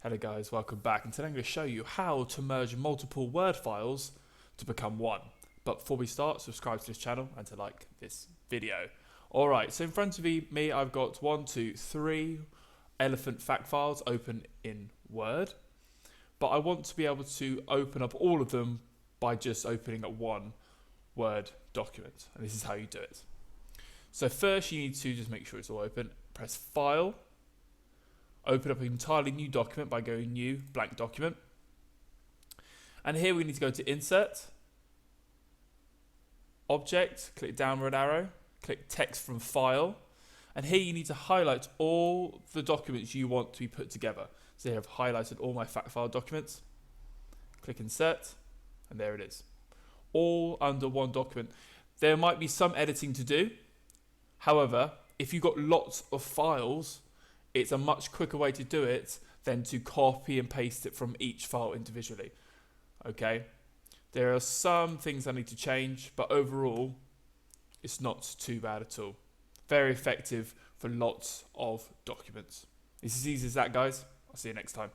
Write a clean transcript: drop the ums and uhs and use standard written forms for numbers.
Hello guys, welcome back, and today I'm going to show you how to merge multiple Word files to become one. But before we start, subscribe to this channel and to like this video. Alright, so in front of me I've got 3 elephant fact files open in Word, but I want to be able to open up all of them by just opening up one Word document, and this is how you do it. So first you need to just make sure it's all open, press File, open up an entirely new document by going New, Blank Document. And here we need to go to Insert, Object, click downward arrow, click Text from File. And here you need to highlight all the documents you want to be put together. So here I've highlighted all my fact file documents. Click Insert, and there it is. All under one document. There might be some editing to do. However, if you've got lots of files, it's a much quicker way to do it than to copy and paste it from each file individually. Okay, there are some things I need to change, but overall, it's not too bad at all. Very effective for lots of documents. It's as easy as that, guys. I'll see you next time.